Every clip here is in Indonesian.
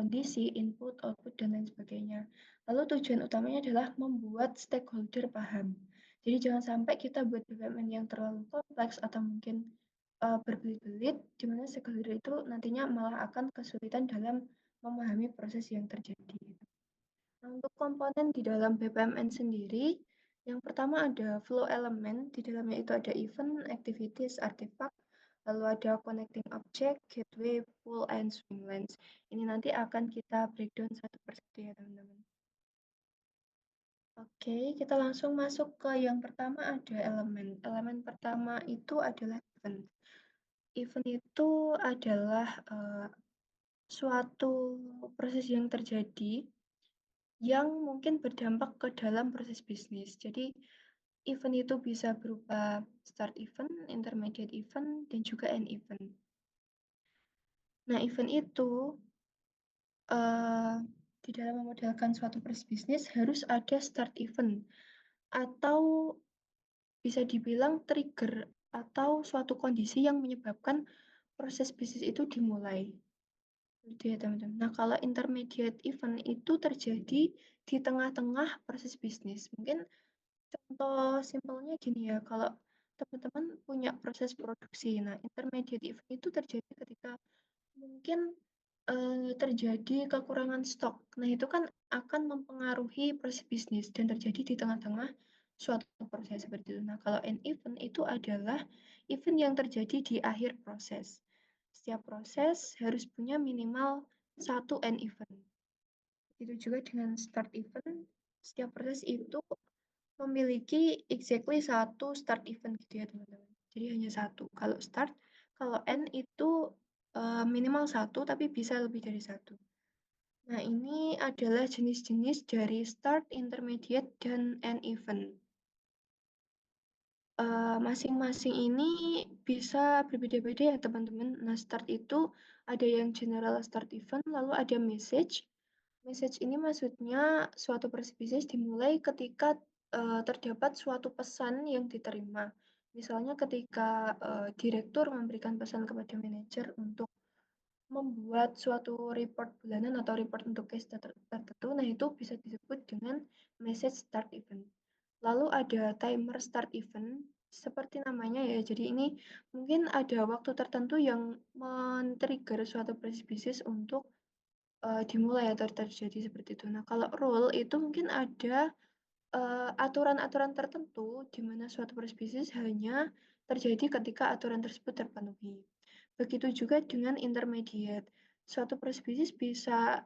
kondisi, input, output, dan lain sebagainya. Lalu tujuan utamanya adalah membuat stakeholder paham. Jadi jangan sampai kita buat BUMN yang terlalu kompleks atau mungkin berbelit-belit, di mana stakeholder itu nantinya malah akan kesulitan dalam memahami proses yang terjadi. Nah, untuk komponen di dalam BPMN sendiri, yang pertama ada flow element, di dalamnya itu ada event, activities, artifact, lalu ada connecting object, gateway, pull, and swing lines. Ini nanti akan kita breakdown satu persatu ya teman-teman. Oke, kita langsung masuk ke yang pertama ada elemen. Elemen pertama itu adalah event. Event itu adalah suatu proses yang terjadi yang mungkin berdampak ke dalam proses bisnis. Jadi, event itu bisa berupa start event, intermediate event, dan juga end event. Nah, event itu di dalam memodelkan suatu proses bisnis harus ada start event atau bisa dibilang trigger atau suatu kondisi yang menyebabkan proses bisnis itu dimulai. Gitu ya teman-teman. Nah, kalau intermediate event itu terjadi di tengah-tengah proses bisnis. Mungkin contoh simpelnya gini ya, kalau teman-teman punya proses produksi, nah intermediate event itu terjadi ketika mungkin terjadi kekurangan stok. Nah, itu kan akan mempengaruhi proses bisnis dan terjadi di tengah-tengah suatu proses seperti itu. Nah, kalau end event itu adalah event yang terjadi di akhir proses. Setiap proses harus punya minimal satu end event. Itu juga dengan start event, setiap proses itu memiliki exactly satu start event gitu ya teman-teman. Jadi hanya satu. Kalau start, kalau end itu minimal satu, tapi bisa lebih dari satu. Nah, ini adalah jenis-jenis dari start, intermediate, dan end event. Masing-masing ini bisa berbeda-beda ya teman-teman. Nah, start itu ada yang general start event, lalu ada message. Message ini maksudnya suatu proses bisnis dimulai ketika terdapat suatu pesan yang diterima. Misalnya ketika direktur memberikan pesan kepada manajer untuk membuat suatu report bulanan atau report untuk case tertentu, nah itu bisa disebut dengan message start event. Lalu ada timer start event, seperti namanya ya, jadi ini mungkin ada waktu tertentu yang men-trigger suatu proses bisnis untuk dimulai atau terjadi seperti itu. Nah, kalau rule itu mungkin ada aturan-aturan tertentu di mana suatu proses bisnis hanya terjadi ketika aturan tersebut terpenuhi. Begitu juga dengan intermediate. Suatu proses bisnis bisa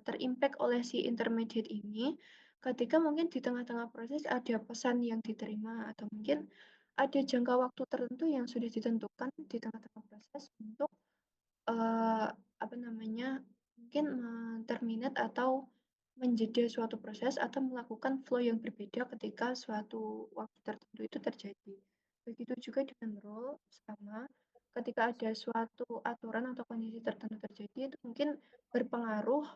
terimpact oleh si intermediate ini ketika mungkin di tengah-tengah proses ada pesan yang diterima atau mungkin ada jangka waktu tertentu yang sudah ditentukan di tengah-tengah proses untuk eh, apa namanya mungkin terminate atau menjeda suatu proses atau melakukan flow yang berbeda ketika suatu waktu tertentu itu terjadi. Begitu juga dengan rule sama ketika ada suatu aturan atau kondisi tertentu terjadi itu mungkin berpengaruh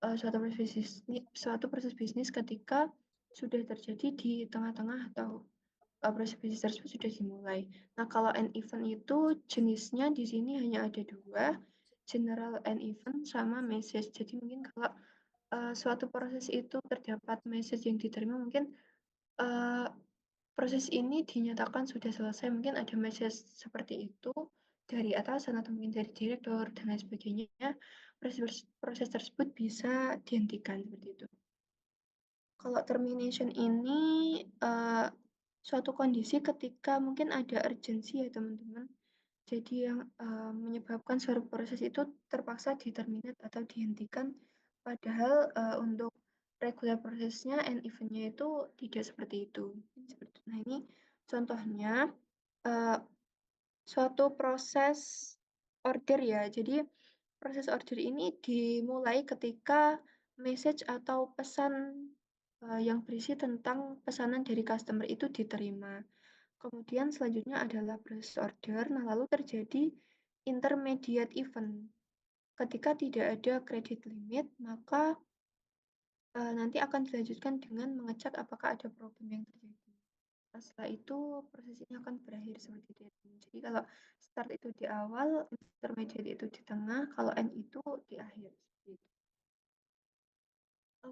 suatu proses bisnis ketika sudah terjadi di tengah-tengah atau proses bisnis tersebut sudah dimulai. Nah, kalau end event itu jenisnya di sini hanya ada dua, general end event sama message. Jadi mungkin kalau suatu proses itu terdapat message yang diterima, mungkin uh, proses ini dinyatakan sudah selesai. Mungkin ada message seperti itu dari atasan atau mungkin dari direktur dan lain sebagainya. Proses tersebut bisa dihentikan seperti itu. Kalau termination ini suatu kondisi ketika mungkin ada urgensi ya teman-teman. Jadi yang menyebabkan suatu proses itu terpaksa diterminate atau dihentikan. Padahal untuk regular prosesnya and eventnya itu tidak seperti itu. Nah ini contohnya uh, suatu proses order ya. Jadi proses order ini dimulai ketika message atau pesan yang berisi tentang pesanan dari customer itu diterima. Kemudian selanjutnya adalah proses order. Nah, lalu terjadi intermediate event. Ketika tidak ada credit limit, maka nanti akan dilanjutkan dengan mengecek apakah ada problem yang terjadi. Nah, setelah itu proses ini akan berakhir seperti itu. Jadi kalau start itu di awal, intermediate itu di tengah, kalau end itu di akhir. Seperti itu.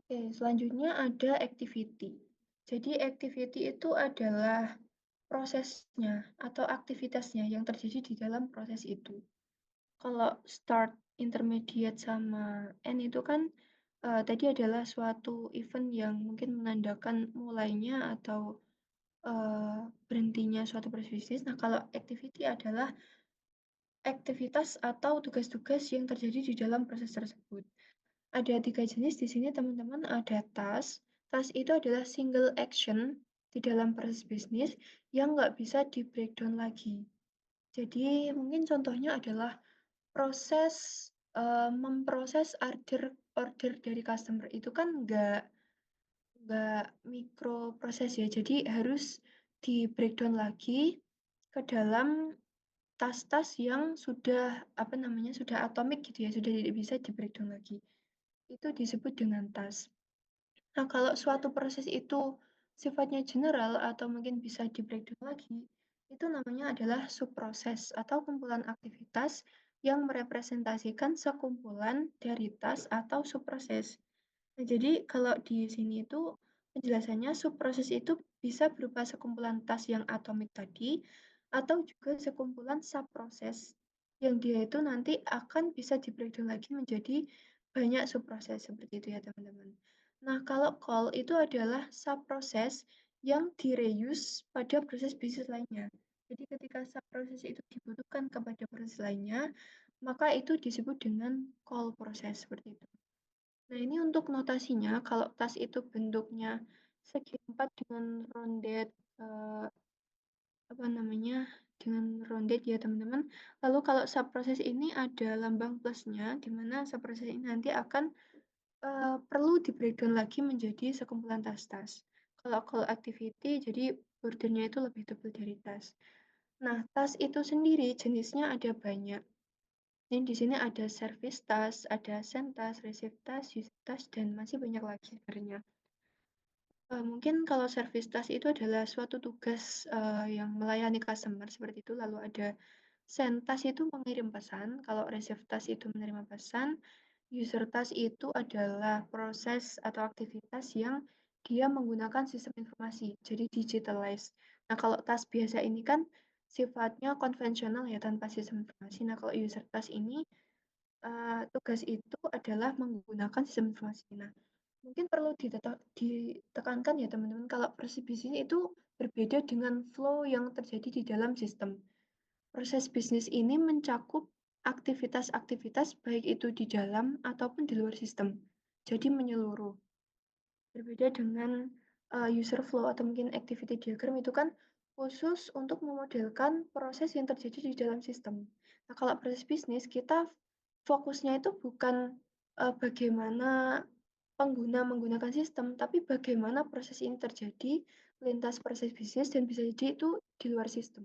Oke, selanjutnya ada activity. Jadi activity itu adalah prosesnya atau aktivitasnya yang terjadi di dalam proses itu. Kalau start, intermediate, sama end itu kan tadi adalah suatu event yang mungkin menandakan mulainya atau berhentinya suatu proses bisnis. Nah, kalau activity adalah aktivitas atau tugas-tugas yang terjadi di dalam proses tersebut. Ada 3 jenis di sini teman-teman, ada task. Task itu adalah single action di dalam proses bisnis yang nggak bisa di-breakdown lagi. Jadi mungkin contohnya adalah proses, memproses order order dari customer itu kan nggak mikroproses ya, jadi harus di-breakdown lagi ke dalam tas-tas yang sudah, apa namanya, sudah atomik gitu ya, sudah tidak bisa di-breakdown lagi. Itu disebut dengan tas. Nah, kalau suatu proses itu sifatnya general atau mungkin bisa di-breakdown lagi, itu namanya adalah subproses atau kumpulan aktivitas yang merepresentasikan sekumpulan dari tas atau subproses. Nah, jadi kalau di sini itu penjelasannya subproses itu bisa berupa sekumpulan tas yang atomik tadi atau juga sekumpulan subproses yang dia itu nanti akan bisa di-breakdown lagi menjadi banyak subproses seperti itu ya teman-teman. Nah, kalau call itu adalah subproses yang direuse pada proses bisnis lainnya. Jadi ketika subproses itu dibutuhkan kepada proses lainnya, maka itu disebut dengan call proses seperti itu. Nah, ini untuk notasinya, kalau tas itu bentuknya segi empat dengan rondet, apa namanya, dengan rondet ya teman-teman. Lalu kalau subproses ini ada lambang plusnya, di mana subproses ini nanti akan perlu di-breakdown lagi menjadi sekumpulan tas-tas. Kalau call activity, jadi bordernya itu lebih tebal dari tas. Nah, tas itu sendiri jenisnya ada banyak. Ini di sini ada service task, ada send task, receive task, use task, dan masih banyak lagi sebenarnya. Mungkin kalau service task itu adalah suatu tugas yang melayani customer seperti itu. Lalu ada send task itu mengirim pesan, kalau receive task itu menerima pesan, user task itu adalah proses atau aktivitas yang dia menggunakan sistem informasi, jadi digitalized. Nah, kalau task biasa ini kan sifatnya konvensional ya tanpa sistem informasi. Nah, kalau user task ini tugas itu adalah menggunakan sistem informasi. Nah, mungkin perlu ditekankan ya teman-teman, kalau proses bisnis itu berbeda dengan flow yang terjadi di dalam sistem. Proses bisnis ini mencakup aktivitas-aktivitas baik itu di dalam ataupun di luar sistem. Jadi menyeluruh. Berbeda dengan user flow atau mungkin activity diagram itu kan khusus untuk memodelkan proses yang terjadi di dalam sistem. Nah, kalau proses bisnis kita fokusnya itu bukan bagaimana pengguna menggunakan sistem, tapi bagaimana proses ini terjadi lintas proses bisnis dan bisa jadi itu di luar sistem.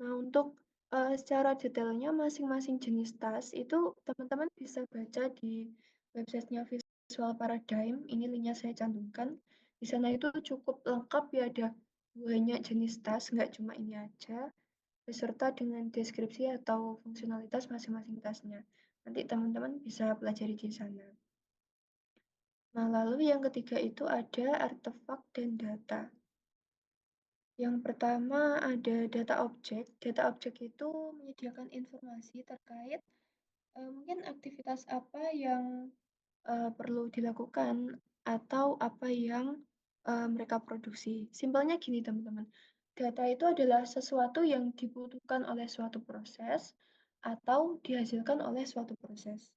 Nah, untuk secara detailnya masing-masing jenis tas itu teman-teman bisa baca di websitenya Visual Paradigm. Ini linknya saya cantumkan. Di sana itu cukup lengkap ya, ada banyak jenis tas, nggak cuma ini aja, beserta dengan deskripsi atau fungsionalitas masing-masing tasnya. Nanti teman-teman bisa pelajari di sana. Nah, lalu yang ketiga itu ada artefak dan data. Yang pertama ada data objek. Data objek itu menyediakan informasi terkait mungkin aktivitas apa yang perlu dilakukan atau apa yang mereka produksi. Simpelnya gini teman-teman, data itu adalah sesuatu yang dibutuhkan oleh suatu proses atau dihasilkan oleh suatu proses.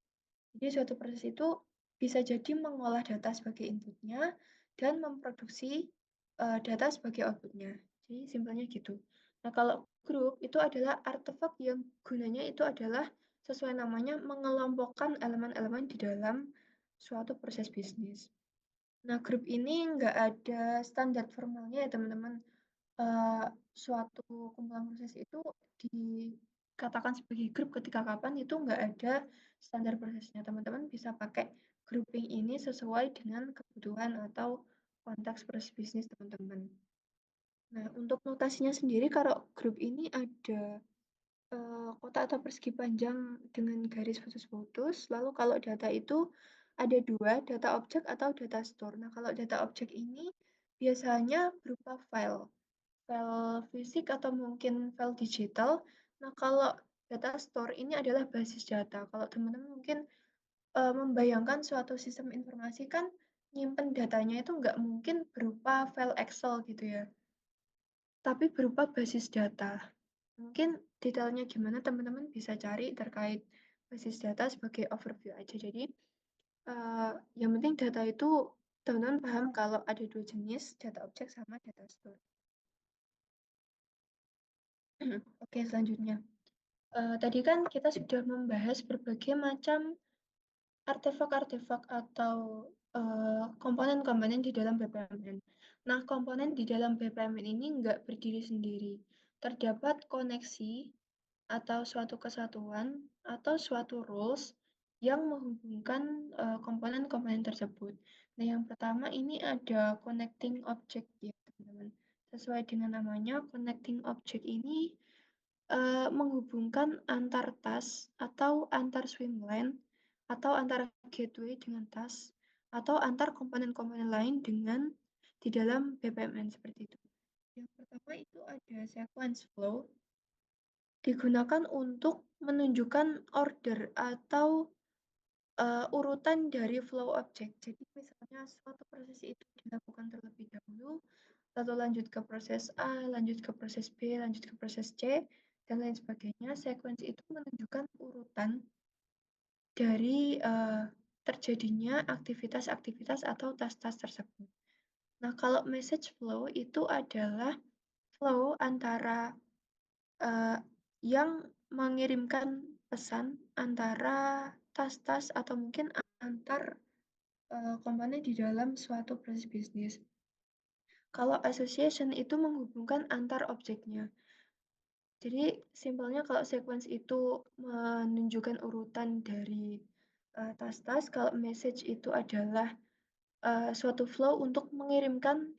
Jadi suatu proses itu bisa jadi mengolah data sebagai inputnya dan memproduksi data sebagai outputnya. Jadi simpelnya gitu. Nah, kalau grup itu adalah artefak yang gunanya itu adalah sesuai namanya mengelompokkan elemen-elemen di dalam suatu proses bisnis. Nah, grup ini nggak ada standar formalnya ya teman-teman. Suatu kumpulan proses itu dikatakan sebagai grup ketika kapan itu nggak ada standar prosesnya. Teman-teman bisa pakai grouping ini sesuai dengan kebutuhan atau konteks proses bisnis teman-teman. Nah, untuk notasinya sendiri, kalau grup ini ada kotak atau persegi panjang dengan garis putus-putus. Lalu kalau data itu ada dua, data objek atau data store. Nah, kalau data objek ini biasanya berupa file, file fisik atau mungkin file digital. Nah, kalau data store ini adalah basis data. Kalau teman-teman mungkin membayangkan suatu sistem informasi kan nyimpen datanya itu nggak mungkin berupa file Excel gitu ya, tapi berupa basis data. Mungkin detailnya gimana teman-teman bisa cari terkait basis data sebagai overview aja. Jadi yang penting data itu teman-teman paham kalau ada dua jenis, data objek sama data store. Oke, selanjutnya. Tadi kan kita sudah membahas berbagai macam artefak-artefak atau komponen-komponen di dalam BPMN. Nah, komponen di dalam BPMN ini nggak berdiri sendiri. Terdapat koneksi atau suatu kesatuan atau suatu rules yang menghubungkan komponen-komponen tersebut. Nah, yang pertama ini ada connecting object ya, teman-teman. Sesuai dengan namanya, connecting object ini menghubungkan antar task atau antar swimlane atau antara gateway dengan task atau antar komponen-komponen lain dengan di dalam BPMN seperti itu. Yang pertama itu ada sequence flow, digunakan untuk menunjukkan order atau urutan dari flow object. Jadi misalnya suatu proses itu dilakukan terlebih dahulu, lalu lanjut ke proses A, lanjut ke proses B, lanjut ke proses C, dan lain sebagainya. Sequence itu menunjukkan urutan dari terjadinya aktivitas-aktivitas atau tas-tas tersebut. Nah, kalau message flow itu adalah flow antara yang mengirimkan pesan antara tas-tas atau mungkin antar komponen di dalam suatu proses bisnis. Kalau association itu menghubungkan antar objeknya. Jadi simpelnya kalau sequence itu menunjukkan urutan dari tas-tas, kalau message itu adalah suatu flow untuk mengirimkan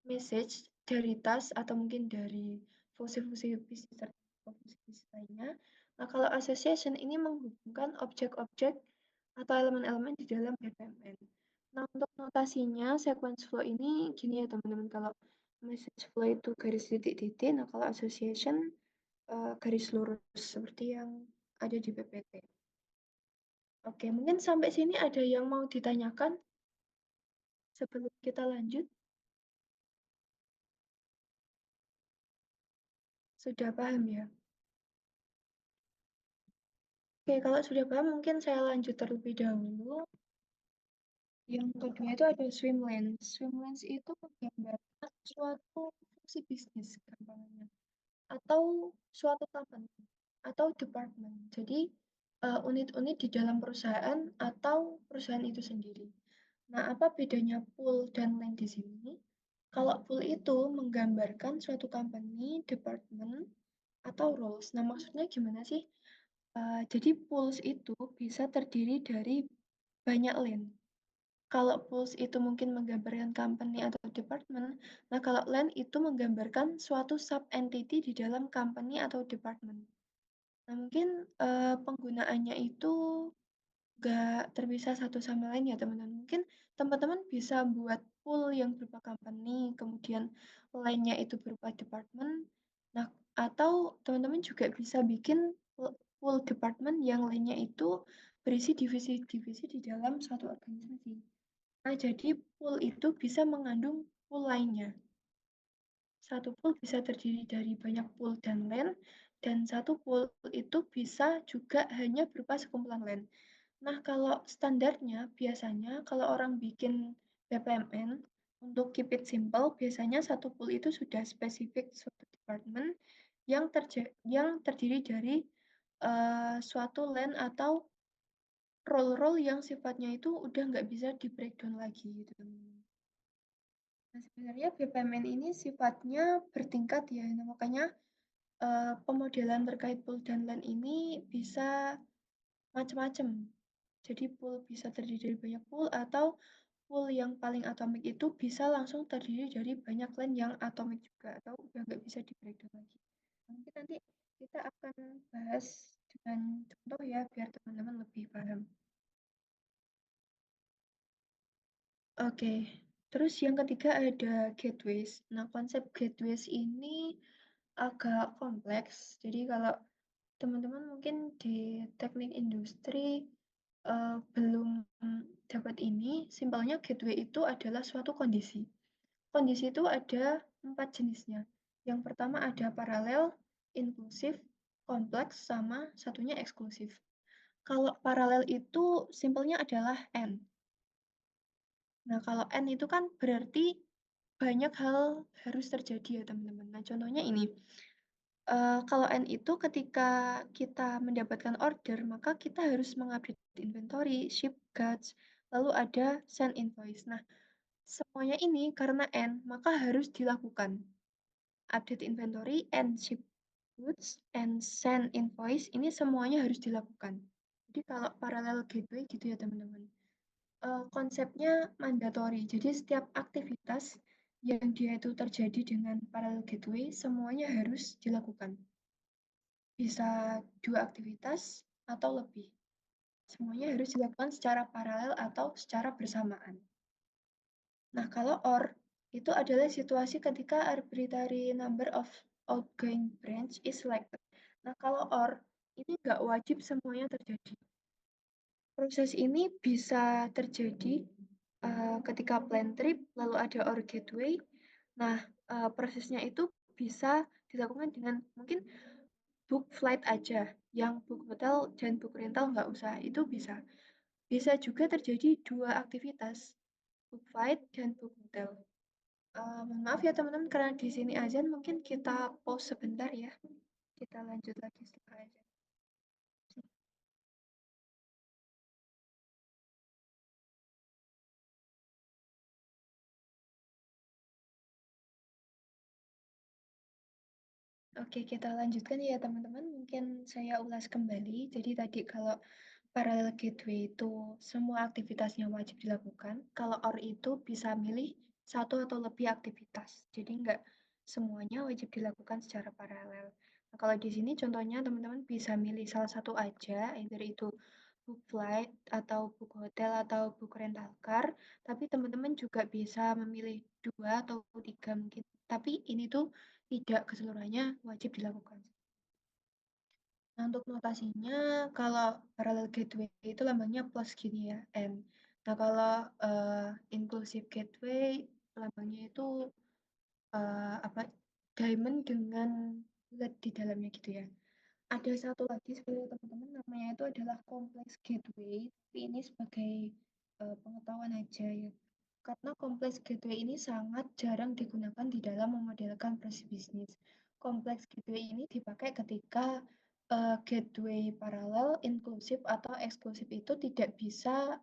message dari task atau mungkin dari fungsi-fungsi bisnis atau fungsi bisnis lainnya. Nah, kalau association ini menghubungkan objek-objek atau elemen-elemen di dalam BPMN. Nah, untuk notasinya sequence flow ini gini ya teman-teman, kalau message flow itu garis titik-titik, nah kalau association garis lurus seperti yang ada di PPT. Oke, mungkin sampai sini ada yang mau ditanyakan sebelum kita lanjut? Sudah paham ya? Oke, kalau sudah paham mungkin saya lanjut terlebih dahulu. Yang kedua itu ada swim lanes. Swim lanes itu menggambarkan suatu fungsi bisnis gampangnya atau suatu company atau department. Jadi unit-unit di dalam perusahaan atau perusahaan itu sendiri. Nah, apa bedanya pool dan lane di sini? Kalau pool itu menggambarkan suatu company, department, atau roles. Nah, maksudnya gimana sih? Jadi pools itu bisa terdiri dari banyak lane. Kalau pools itu mungkin menggambarkan company atau department, nah kalau lane itu menggambarkan suatu sub-entity di dalam company atau department. Nah mungkin penggunaannya itu gak terpisah satu sama lain ya teman-teman. Mungkin teman-teman bisa buat pool yang berupa company, kemudian lainnya itu berupa department. Nah, atau teman-teman juga bisa bikin pool department yang lainnya itu berisi divisi-divisi di dalam suatu organisasi. Nah, jadi pool itu bisa mengandung pool lainnya. Satu pool bisa terdiri dari banyak pool dan lane, dan satu pool itu bisa juga hanya berupa sekumpulan lane. Nah, kalau standarnya biasanya kalau orang bikin BPMN untuk keep it simple, biasanya satu pool itu sudah spesifik suatu department yang terdiri dari suatu lane atau role-role yang sifatnya itu udah nggak bisa di breakdown lagi gitu. Nah, sebenarnya BPMN ini sifatnya bertingkat ya, nah, makanya pemodelan terkait pool dan lane ini bisa macam-macam. Jadi pool bisa terdiri dari banyak pool atau pool yang paling atomik itu bisa langsung terdiri dari banyak lane yang atomik juga atau udah nggak bisa di breakdown lagi. Mungkin nanti kita akan bahas dengan contoh ya biar teman-teman lebih paham. Oke, terus yang ketiga ada gateways. Nah, konsep gateways ini agak kompleks. Jadi kalau teman-teman mungkin di teknik industri belum dapat ini, simpelnya gateway itu adalah suatu kondisi. Kondisi itu ada 4 jenisnya. Yang pertama ada paralel, inklusif, kompleks, sama satunya eksklusif. Kalau paralel itu simpelnya adalah N. Nah, kalau N itu kan berarti banyak hal harus terjadi ya teman-teman. Nah, contohnya ini, kalau N itu ketika kita mendapatkan order, maka kita harus mengupdate inventory, ship goods, lalu ada send invoice. Nah, semuanya ini karena N, maka harus dilakukan. Update inventory and ship goods and send invoice ini semuanya harus dilakukan. Jadi kalau parallel gateway gitu ya teman-teman. Konsepnya mandatori. Jadi setiap aktivitas yang dia itu terjadi dengan parallel gateway semuanya harus dilakukan. Bisa 2 aktivitas atau lebih. Semuanya harus dilakukan secara paralel atau secara bersamaan. Nah, kalau OR itu adalah situasi ketika arbitrary number of outgoing branch is selected. Nah, kalau OR ini nggak wajib semuanya terjadi. Proses ini bisa terjadi ketika plan trip, lalu ada OR gateway. Nah, prosesnya itu bisa dilakukan dengan mungkin book flight aja, yang book hotel dan book rental nggak usah, itu bisa. Bisa juga terjadi 2 aktivitas, book flight dan book hotel. Mohon maaf ya teman-teman, karena di sini azan mungkin kita pause sebentar ya. Kita lanjut lagi setelah azan. Oke, kita lanjutkan ya teman-teman. Mungkin saya ulas kembali. Jadi tadi kalau parallel gateway itu semua aktivitasnya wajib dilakukan. Kalau OR itu bisa milih satu atau lebih aktivitas. Jadi nggak semuanya wajib dilakukan secara paralel. Nah, kalau di sini contohnya teman-teman bisa milih salah satu aja, either itu book flight atau book hotel atau book rental car. Tapi teman-teman juga bisa memilih 2 atau 3 mungkin. Tapi ini tuh tidak keseluruhannya wajib dilakukan. Nah, untuk notasinya, kalau parallel gateway itu lambangnya plus gini ya, M. Nah, kalau inclusive gateway, lambangnya itu apa, diamond dengan bulat di dalamnya gitu ya. Ada satu lagi sebenarnya teman-teman, namanya itu adalah complex gateway, tapi ini sebagai pengetahuan aja ya. Karena complex gateway ini sangat jarang digunakan di dalam memodelkan proses bisnis. Complex gateway ini dipakai ketika gateway paralel, inklusif atau eksklusif itu tidak bisa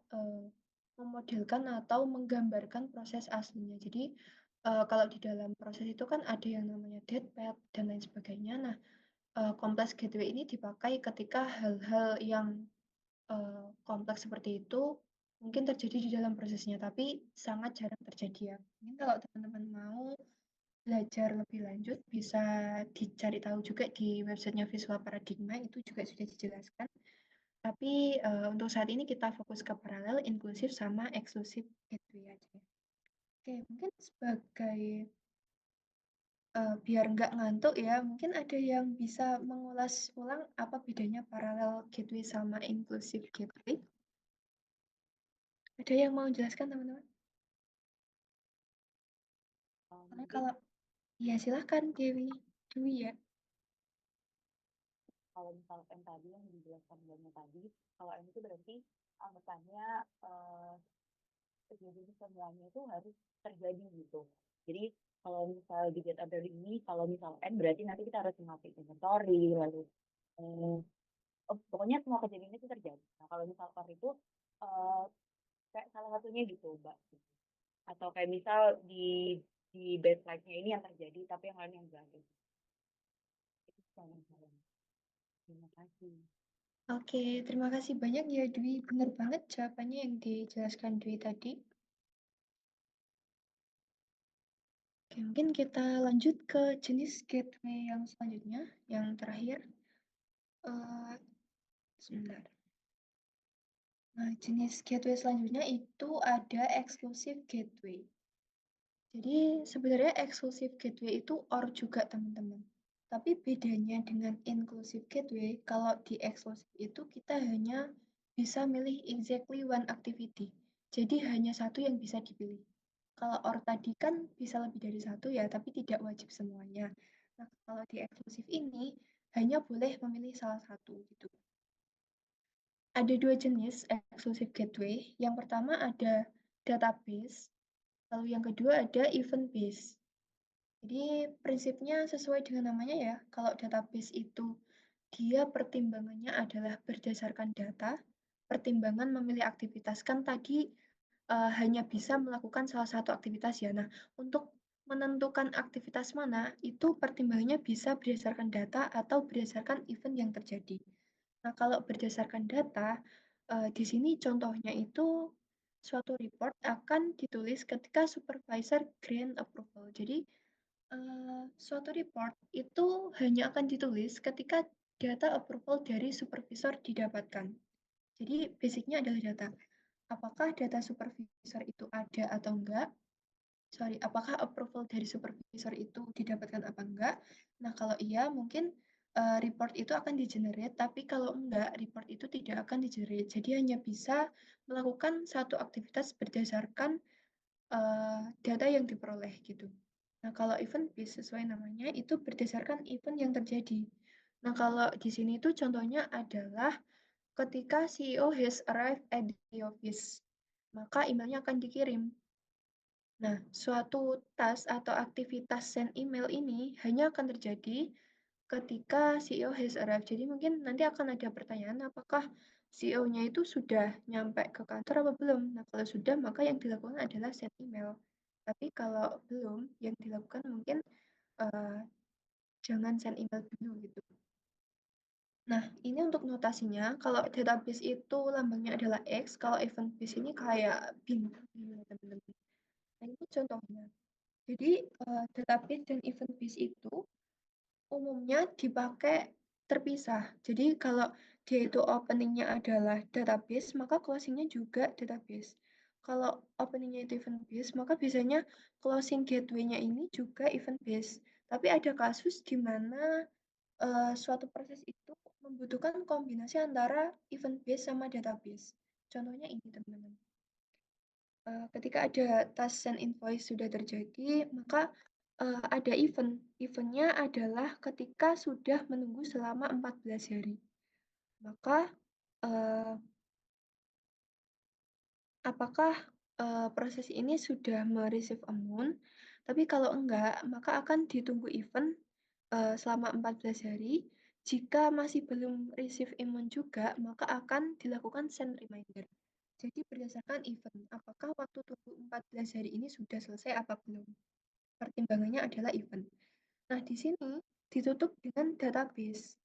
memodelkan atau menggambarkan proses aslinya. Jadi kalau di dalam proses itu kan ada yang namanya dead path dan lain sebagainya. Nah, kompleks gateway ini dipakai ketika hal-hal yang kompleks seperti itu mungkin terjadi di dalam prosesnya, tapi sangat jarang terjadi ya. Mungkin kalau teman-teman mau belajar lebih lanjut, bisa dicari tahu juga di websitenya Visual Paradigma, itu juga sudah dijelaskan. Tapi untuk saat ini kita fokus ke paralel, inklusif, sama eksklusif gateway aja. Oke, mungkin sebagai biar nggak ngantuk ya, mungkin ada yang bisa mengulas ulang apa bedanya parallel gateway sama inclusive gateway. Ada yang mau jelaskan teman-teman? Karena Mungkin kalau ya silahkan Dewi, Dewi ya. kalau misal M tadi yang dijelaskan banyak tadi, kalau M itu berarti anggapannya terjadi semuanya itu harus terjadi gitu. Jadi kalau misal di get order ini, kalau misal N berarti nanti kita harus mengupdate inventory, lalu eh, pokoknya semua kejadian itu terjadi. Nah kalau misal or itu eh, kayak salah satunya gitu, Mbak. Atau kayak misal di baseline-nya ini yang terjadi, tapi yang lain yang enggak. Gitu. Itu yang salah. Terima kasih. Oke, terima kasih banyak ya Dwi. Benar banget jawabannya yang dijelaskan Dwi tadi. Oke, mungkin kita lanjut ke jenis gateway yang selanjutnya, yang terakhir. Eh, Sebentar. Nah, jenis gateway selanjutnya itu ada exclusive gateway. Jadi sebenarnya exclusive gateway itu OR juga teman-teman. Tapi bedanya dengan inclusive gateway, kalau di exclusive itu kita hanya bisa milih exactly one activity. Jadi hanya satu yang bisa dipilih. Kalau OR tadi kan bisa lebih dari satu ya, tapi tidak wajib semuanya. Nah, kalau di exclusive ini hanya boleh memilih salah satu gitu. Ada dua jenis exclusive gateway. Yang pertama ada database, lalu yang kedua ada event base. Jadi prinsipnya sesuai dengan namanya ya, kalau database itu dia pertimbangannya adalah berdasarkan data, pertimbangan memilih aktivitas kan tadi hanya bisa melakukan salah satu aktivitas ya. Nah, untuk menentukan aktivitas mana itu pertimbangannya bisa berdasarkan data atau berdasarkan event yang terjadi. Nah, kalau berdasarkan data, di sini contohnya itu suatu report akan ditulis ketika supervisor grant approval. Jadi suatu report itu hanya akan ditulis ketika data approval dari supervisor didapatkan. Jadi basicnya adalah data. Apakah data supervisor itu ada atau enggak? Sorry, apakah approval dari supervisor itu didapatkan apa enggak? Nah, kalau iya mungkin report itu akan di-generate, tapi kalau enggak, report itu tidak akan di-generate. Jadi hanya bisa melakukan satu aktivitas berdasarkan data yang diperoleh gitu. Nah, kalau event based sesuai namanya itu berdasarkan event yang terjadi. Nah, kalau di sini itu contohnya adalah ketika CEO has arrived at the office, maka emailnya akan dikirim. Nah, suatu task atau aktivitas send email ini hanya akan terjadi ketika CEO has arrived. Jadi mungkin nanti akan ada pertanyaan apakah CEO-nya itu sudah nyampe ke kantor apa belum. Nah, kalau sudah maka yang dilakukan adalah send email. Tapi kalau belum, yang dilakukan mungkin uh, jangan send email dulu gitu. Nah, ini untuk notasinya. Kalau database itu lambangnya adalah X, kalau event base ini kayak bintang gitu ya teman-teman. Nah, ini contohnya. Jadi, database dan event base itu umumnya dipakai terpisah. Jadi kalau dia itu openingnya adalah database, maka closingnya juga database. Kalau openingnya itu event base, maka biasanya closing gateway-nya ini juga event base. Tapi ada kasus di mana suatu proses itu membutuhkan kombinasi antara event base sama database. Contohnya ini teman-teman. Ketika ada task send invoice sudah terjadi, maka ada event. Eventnya adalah ketika sudah menunggu selama 14 hari. Maka uh, apakah proses ini sudah mereceive amount? Tapi kalau enggak, maka akan ditunggu event selama 14 hari. Jika masih belum receive amount juga, maka akan dilakukan send reminder. Jadi berdasarkan event, apakah waktu tunggu 14 hari ini sudah selesai apa belum? Pertimbangannya adalah event. Nah, di sini ditutup dengan database.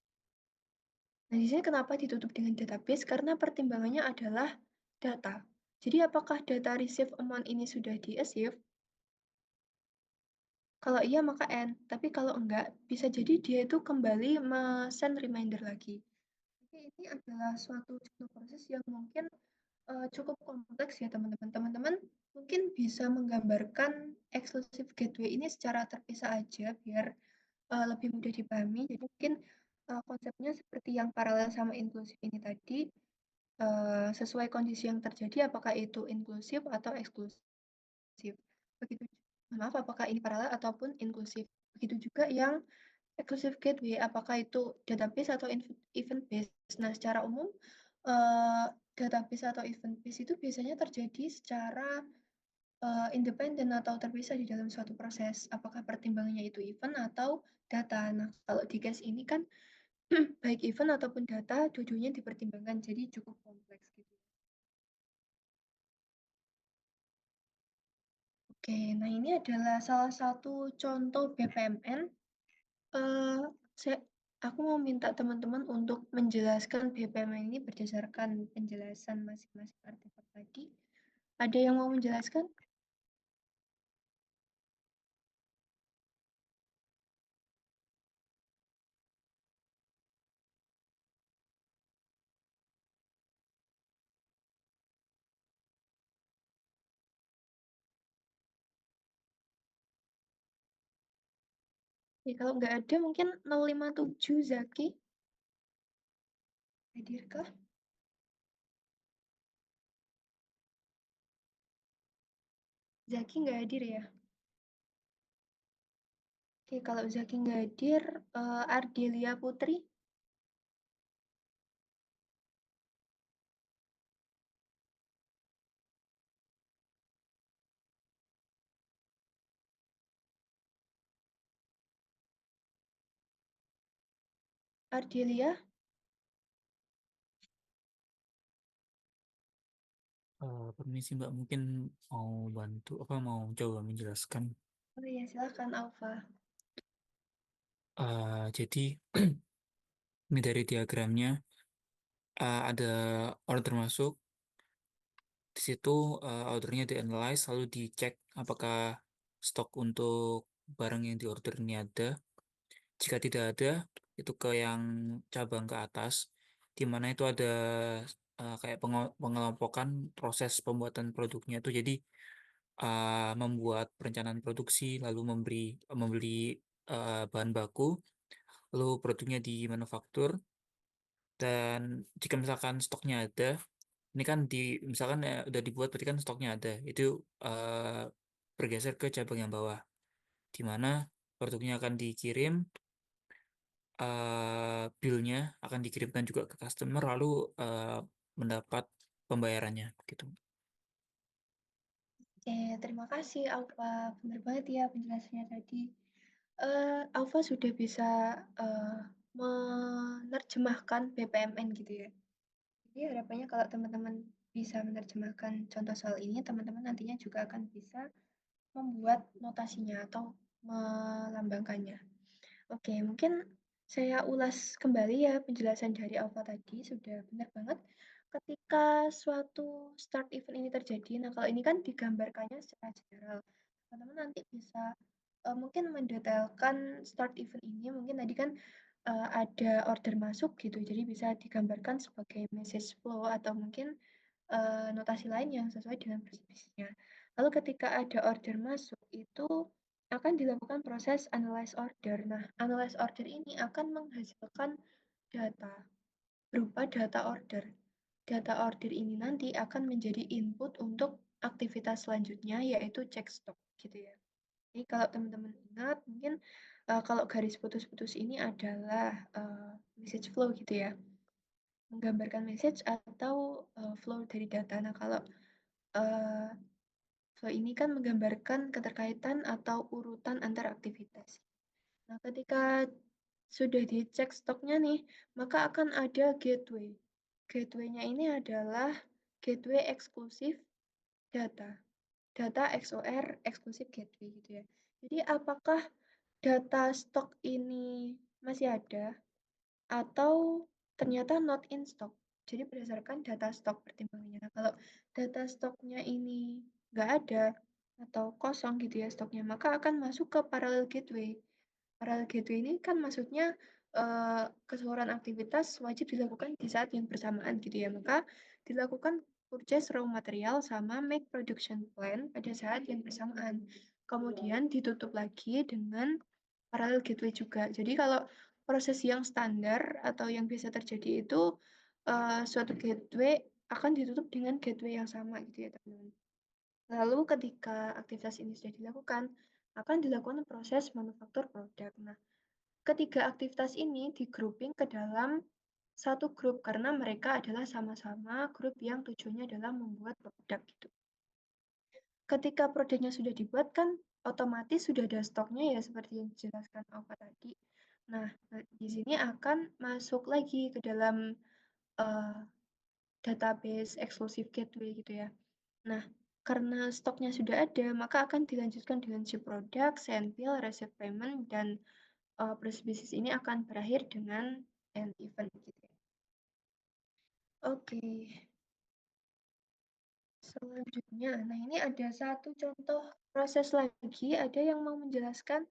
Nah, di sini kenapa ditutup dengan database? Karena pertimbangannya adalah data. Jadi, apakah data receive amount ini sudah di-achieve? Kalau iya, maka N. Tapi kalau enggak, bisa jadi dia itu kembali send reminder lagi. Jadi, ini adalah suatu contoh proses yang mungkin cukup kompleks ya teman-teman. Teman-teman mungkin bisa menggambarkan exclusive gateway ini secara terpisah aja biar lebih mudah dipahami. Jadi mungkin konsepnya seperti yang paralel sama inklusif ini tadi, sesuai kondisi yang terjadi apakah itu inklusif atau eksklusif. Begitu, maaf apakah ini paralel ataupun inklusif. Begitu juga yang exclusive gateway, apakah itu database atau event based. Nah, secara umum database atau event based itu biasanya terjadi secara independen atau terpisah di dalam suatu proses. Apakah pertimbangannya itu event atau data. Nah, kalau di case ini kan baik event ataupun data dua-duanya dipertimbangkan, jadi cukup kompleks gitu. Oke, nah ini adalah salah satu contoh BPMN. Eh, saya, aku mau minta teman-teman untuk menjelaskan BPMN ini berdasarkan penjelasan masing-masing artefak tadi. Ada yang mau menjelaskan? Ya, kalau nggak ada mungkin 057 Zaki, hadirkah? Zaki nggak hadir ya? Oke, kalau Zaki nggak hadir, Ardelia Putri, Ardelia, Permisi Mbak, mungkin mau bantu apa mau coba menjelaskan. oh ya silahkan Alfa. Jadi ini dari diagramnya ada order masuk. Di situ ordernya dianalyze lalu dicek apakah stok untuk barang yang diorder ini ada. Jika tidak ada, itu ke yang cabang ke atas, di mana itu ada kayak pengelompokan proses pembuatan produknya itu. Jadi membuat perencanaan produksi, lalu membeli bahan baku, lalu produknya dimanufaktur. Dan jika misalkan stoknya ada, ini kan misalkan udah dibuat, berarti kan stoknya ada. Itu bergeser ke cabang yang bawah, di mana produknya akan dikirim, bill-nya akan dikirimkan juga ke customer, lalu mendapat pembayarannya gitu. Oke, terima kasih Alfa. Benar banget ya penjelasannya tadi. Alfa sudah bisa menerjemahkan BPMN gitu ya. Jadi harapannya kalau teman-teman bisa menerjemahkan contoh soal ini, teman-teman nantinya juga akan bisa membuat notasinya atau melambangkannya. Oke, mungkin saya ulas kembali ya penjelasan dari Alfa tadi, sudah benar banget. Ketika suatu start event ini terjadi, nah kalau ini kan digambarkannya secara general. Teman-teman nanti bisa mungkin mendetailkan start event ini, mungkin tadi kan ada order masuk gitu, jadi bisa digambarkan sebagai message flow atau mungkin notasi lain yang sesuai dengan presentasinya. Lalu ketika ada order masuk itu akan dilakukan proses analyze order. Nah, analyze order ini akan menghasilkan data berupa data order. Data order ini nanti akan menjadi input untuk aktivitas selanjutnya yaitu cek stok gitu ya. Jadi kalau teman-teman ingat mungkin kalau garis putus-putus ini adalah message flow gitu ya. Menggambarkan message atau flow dari data. Nah, kalau uh, flow ini kan menggambarkan keterkaitan atau urutan antar aktivitas. Nah, ketika sudah dicek stoknya nih, maka akan ada gateway. Gateway-nya ini adalah gateway eksklusif data. Data XOR eksklusif gateway gitu ya. Jadi apakah data stok ini masih ada atau ternyata not in stock. Jadi berdasarkan data stok pertimbangannya. Nah, kalau data stoknya ini nggak ada atau kosong gitu ya stoknya, maka akan masuk ke parallel gateway. Parallel gateway ini kan maksudnya keseluruhan aktivitas wajib dilakukan di saat yang bersamaan gitu ya. Maka dilakukan purchase raw material sama make production plan pada saat yang bersamaan. Kemudian ditutup lagi dengan parallel gateway juga. Jadi kalau proses yang standar atau yang biasa terjadi itu suatu gateway akan ditutup dengan gateway yang sama gitu ya teman-teman. Lalu ketika aktivitas ini sudah dilakukan, akan dilakukan proses manufaktur produk. Nah, ketiga aktivitas ini di-grouping ke dalam satu grup karena mereka adalah sama-sama grup yang tujuannya adalah membuat produk gitu. Ketika produknya sudah dibuat kan otomatis sudah ada stoknya ya seperti yang dijelaskan Alfa tadi. Nah, di sini akan masuk lagi ke dalam uh, database eksklusif gateway gitu ya. Nah, karena stoknya sudah ada, maka akan dilanjutkan dengan ship product, send bill, receive payment, dan proses bisnis ini akan berakhir dengan end event gitu ya. Oke, selanjutnya. Nah, ini ada satu contoh proses lagi. Ada yang mau menjelaskan?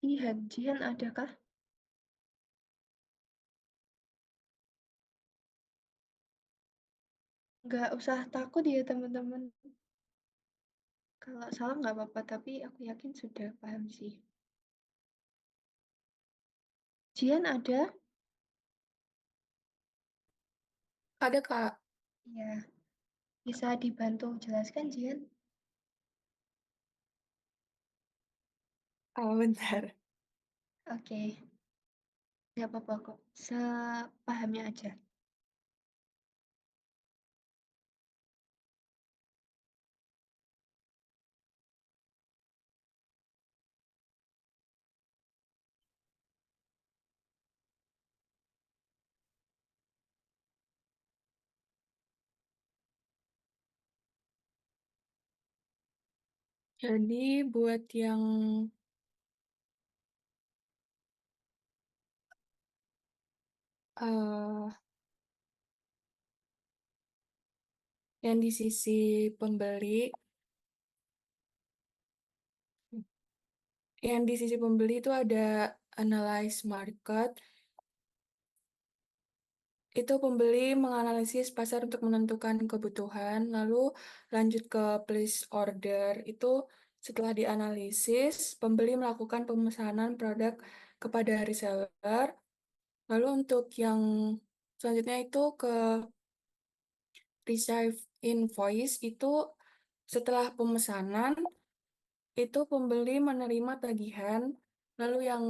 Jihan, Jihan adakah? Nggak usah takut ya teman-teman. Kalau salah nggak apa-apa, tapi aku yakin sudah paham sih. Jian ada? Ada, Kak. Ya, bisa dibantu jelaskan Jian? Bentar. Oke, nggak apa-apa kok. Sepahamnya aja. Jadi buat eh, yang di sisi pembeli, itu ada analyze market. Itu pembeli menganalisis pasar untuk menentukan kebutuhan, lalu lanjut ke place order. Itu setelah dianalisis, pembeli melakukan pemesanan produk kepada reseller. Lalu untuk yang selanjutnya itu ke receive invoice, itu setelah pemesanan, itu pembeli menerima tagihan. Lalu yang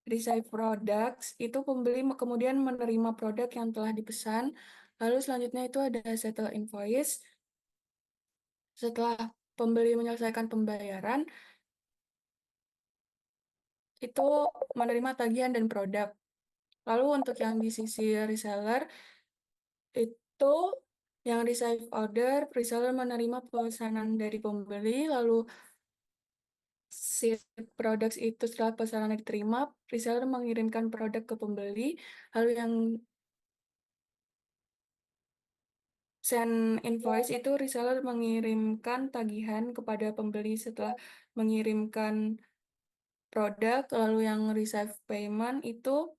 receive products, itu pembeli kemudian menerima produk yang telah dipesan. Lalu selanjutnya itu ada settle invoice. Setelah pembeli menyelesaikan pembayaran, itu menerima tagihan dan produk. Lalu untuk yang di sisi reseller, itu yang receive order, reseller menerima pesanan dari pembeli, lalu si produk itu setelah pesanan diterima, reseller mengirimkan produk ke pembeli, lalu yang send invoice itu reseller mengirimkan tagihan kepada pembeli setelah mengirimkan produk, lalu yang receive payment itu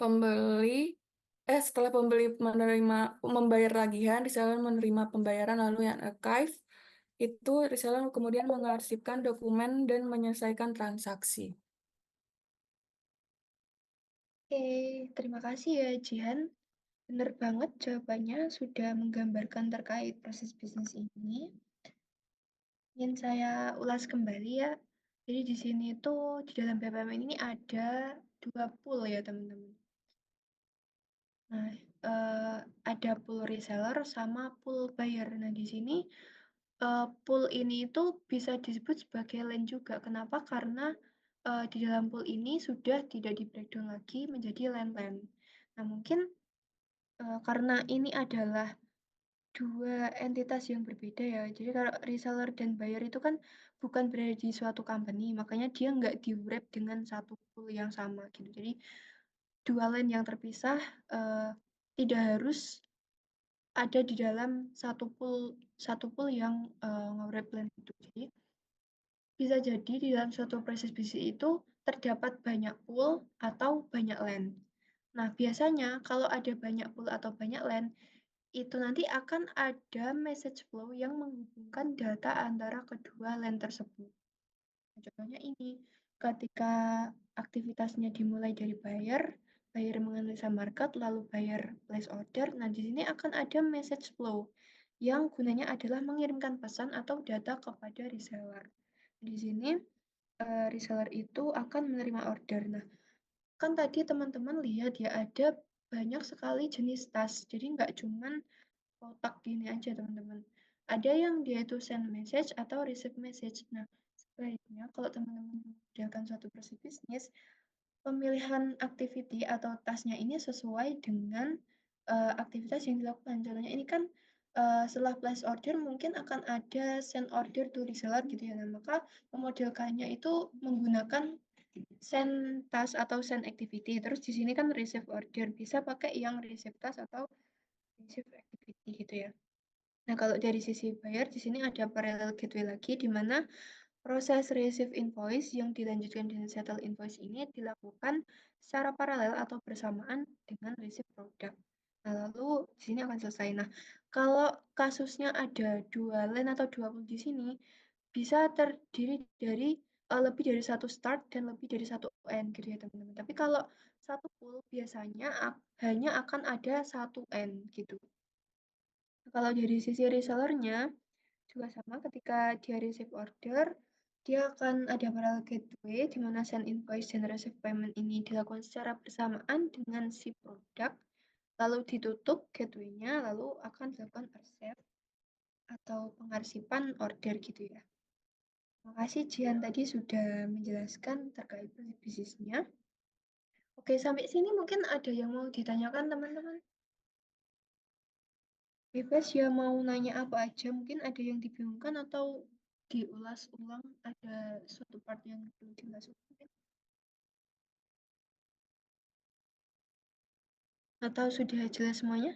pembeli setelah pembeli membayar tagihan, reseller menerima pembayaran, lalu yang archive itu reseller kemudian mengarsipkan dokumen dan menyelesaikan transaksi. Oke, terima kasih ya Jian. Benar banget jawabannya sudah menggambarkan terkait proses bisnis ini. Ingin saya ulas kembali ya. Jadi di sini tuh di dalam BPM ini ada dua pool ya teman-teman. Nah, ada pool reseller sama pool buyer. Nah, di sini pool ini itu bisa disebut sebagai land juga. Kenapa? Karena di dalam pool ini sudah tidak di breakdown lagi menjadi land-land. Nah, mungkin karena ini adalah dua entitas yang berbeda ya. Jadi kalau reseller dan buyer itu kan bukan berada di suatu company, makanya dia nggak di-wrap dengan satu pool yang sama gitu. Jadi dua line yang terpisah tidak harus ada di dalam satu pool yang nge-wrap line itu. Jadi bisa jadi di dalam suatu proses bisnis itu terdapat banyak pool atau banyak land. Nah, biasanya kalau ada banyak pool atau banyak land, itu nanti akan ada message flow yang menghubungkan data antara kedua land tersebut. Nah, contohnya ini, ketika aktivitasnya dimulai dari buyer, buyer menganalisa market, lalu buyer place order. Nah, di sini akan ada message flow yang gunanya adalah mengirimkan pesan atau data kepada reseller. Di sini reseller itu akan menerima order. Nah, kan tadi teman-teman lihat ya ada banyak sekali jenis tas. Jadi nggak cuman kotak gini aja teman-teman. Ada yang dia itu send message atau receive message. Nah, sebaiknya kalau teman-teman mengerjakan suatu proses bisnis, pemilihan activity atau tasnya ini sesuai dengan aktivitas yang dilakukan. Contohnya ini kan setelah place order mungkin akan ada send order to reseller gitu ya. Nah, maka memodelkannya itu menggunakan send task atau send activity. Terus di sini kan receive order bisa pakai yang receive task atau receive activity gitu ya. Nah, kalau dari sisi buyer di sini ada parallel gateway lagi di mana proses receive invoice yang dilanjutkan dengan settle invoice ini dilakukan secara paralel atau bersamaan dengan receive product. Nah, lalu di sini akan selesai. Nah, kalau kasusnya ada 2 line atau 20 di sini, bisa terdiri dari lebih dari satu start dan lebih dari satu end gitu ya teman-teman. Tapi kalau satu pool biasanya hanya akan ada satu end gitu. Nah, kalau dari sisi resellernya juga sama ketika dia receive order, dia akan ada parallel gateway di mana send invoice dan receive payment ini dilakukan secara bersamaan dengan si produk, lalu ditutup gateway-nya, lalu akan dilakukan accept atau pengarsipan order gitu ya. Terima kasih Jian tadi sudah menjelaskan terkait prinsip bisnisnya. Oke, sampai sini mungkin ada yang mau ditanyakan teman-teman. Bebas ya mau nanya apa aja, mungkin ada yang dibingungkan atau diulas ulang, ada suatu part yang perlu diulas ulang. Atau sudah jelas semuanya?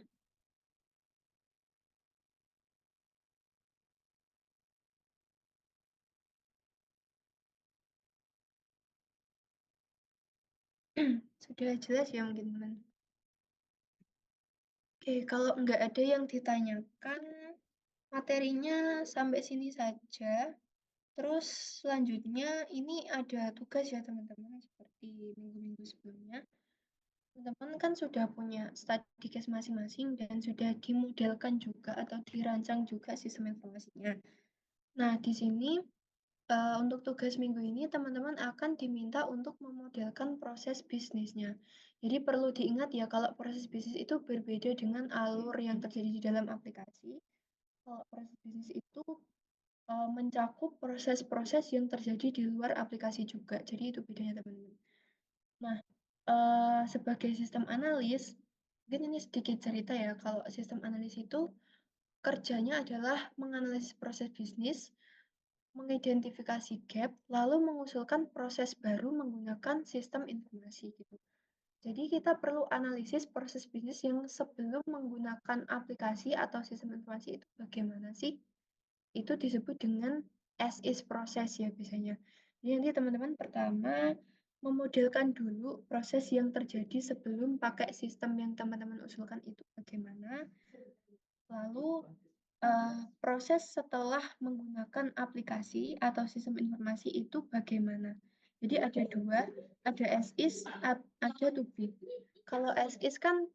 Sudah jelas ya mungkin teman. Oke, kalau nggak ada yang ditanyakan, materinya sampai sini saja. Terus selanjutnya ini ada tugas ya teman-teman, seperti minggu-minggu sebelumnya. Teman-teman kan sudah punya study case masing-masing dan sudah dimodelkan juga atau dirancang juga sistem informasinya. Nah, di sini untuk tugas minggu ini teman-teman akan diminta untuk memodelkan proses bisnisnya. Jadi perlu diingat ya kalau proses bisnis itu berbeda dengan alur yang terjadi di dalam aplikasi. Kalau proses bisnis itu mencakup proses-proses yang terjadi di luar aplikasi juga. Jadi itu bedanya teman-teman. Nah, sebagai sistem analis, mungkin ini sedikit cerita ya, kalau sistem analis itu kerjanya adalah menganalisis proses bisnis, mengidentifikasi gap, lalu mengusulkan proses baru menggunakan sistem informasi gitu. Jadi kita perlu analisis proses bisnis yang sebelum menggunakan aplikasi atau sistem informasi itu bagaimana sih? Itu disebut dengan as is proses ya biasanya. Jadi nanti teman-teman pertama memodelkan dulu proses yang terjadi sebelum pakai sistem yang teman-teman usulkan itu bagaimana. Lalu proses setelah menggunakan aplikasi atau sistem informasi itu bagaimana. Jadi ada dua, ada as is, ada to be. Kalau as is kan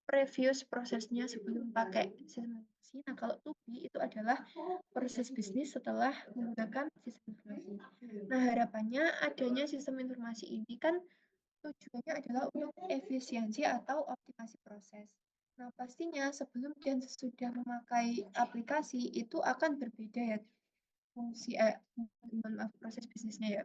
previous prosesnya sebelum pakai sistem informasi. Nah, kalau to be itu adalah proses bisnis setelah menggunakan sistem informasi. Nah, harapannya adanya sistem informasi ini kan tujuannya adalah untuk efisiensi atau optimasi proses. Nah, pastinya sebelum dan sesudah memakai aplikasi itu akan berbeda ya fungsi maaf proses bisnisnya ya.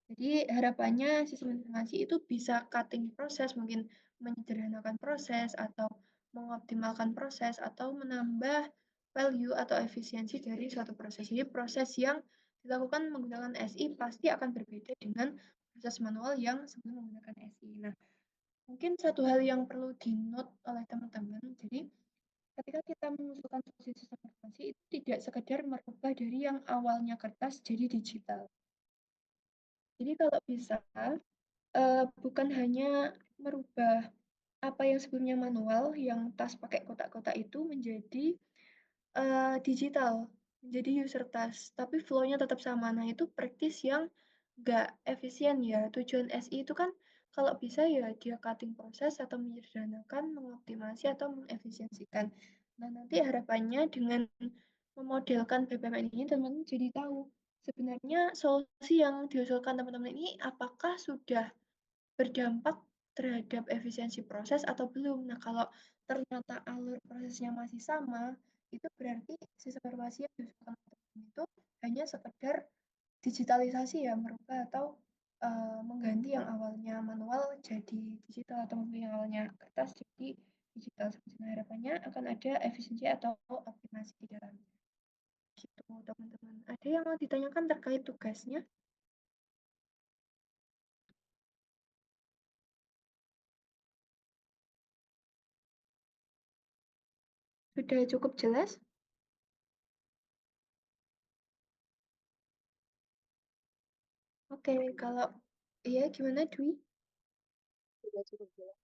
Jadi harapannya sistem informasi itu bisa cutting proses, mungkin menyederhanakan proses atau mengoptimalkan proses atau menambah value atau efisiensi dari suatu proses. Jadi proses yang dilakukan menggunakan SI pasti akan berbeda dengan proses manual yang sebelum menggunakan SI. Nah, mungkin satu hal yang perlu di-note oleh teman-teman, jadi ketika kita mengusulkan solusi sistem informasi itu tidak sekedar merubah dari yang awalnya kertas jadi digital. Jadi kalau bisa bukan hanya merubah apa yang sebelumnya manual yang tas pakai kotak-kotak itu menjadi digital, menjadi user task, tapi flow-nya tetap sama. Nah, itu praktis yang nggak efisien ya. Tujuan SI itu kan kalau bisa ya dia cutting proses atau menyederhanakan, mengoptimasi atau mengefisiensikan. Nah, nanti harapannya dengan memodelkan BPMN ini teman-teman jadi tahu sebenarnya solusi yang diusulkan teman-teman ini apakah sudah berdampak terhadap efisiensi proses atau belum. Nah, kalau ternyata alur prosesnya masih sama, itu berarti sistem informasi yang diusulkan itu hanya sekedar digitalisasi ya, merubah atau mengganti yang awalnya manual jadi digital atau yang awalnya kertas jadi digital. Nah, harapannya akan ada efisiensi atau optimasi di dalamnya. Gitu, teman-teman. Ada yang mau ditanyakan terkait tugasnya? Sudah cukup jelas? Oke, kalau iya gimana Dwi? Sudah cukup jelas.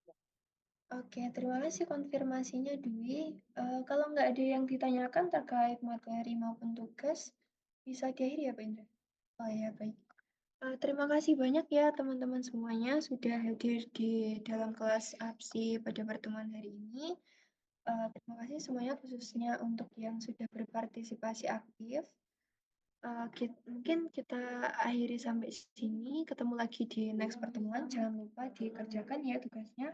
Oke, terima kasih konfirmasinya Dwi. Kalau nggak ada yang ditanyakan terkait materi maupun tugas, bisa diakhiri ya Pak Indra? Oh ya, baik. Terima kasih banyak ya teman-teman semuanya sudah hadir di dalam kelas APSI pada pertemuan hari ini. Terima kasih semuanya khususnya untuk yang sudah berpartisipasi aktif. Mungkin kita akhiri sampai sini. Ketemu lagi di next pertemuan. Jangan lupa dikerjakan ya tugasnya.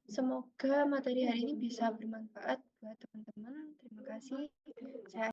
Semoga materi hari ini bisa bermanfaat buat teman-teman. Terima kasih. Saya